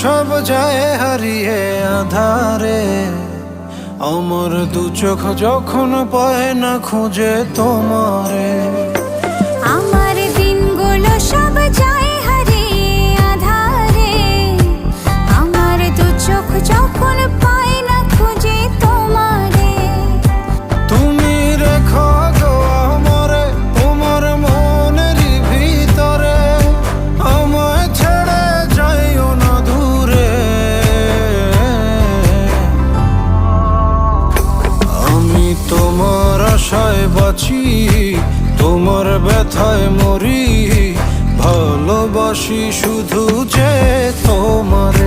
সব যায় হারিয়ে আধারে, আমার দু চোখ যখন পায় না খুঁজে তোমারে। আমার দিনগুলো সব যায় হারিয়ে আধারে, আমার দু চোখ যখন পায় না খুঁজে তোমারে। তুমি রেখো গো আমারে তোমার মনের ভিতরে, আমায় ছেড়ে যাইও না দূরে। আমি তোমার আশায় বাঁচি, তোমার ব্যথায় মরি, ভালোবাসি শুধু যে তোমারে।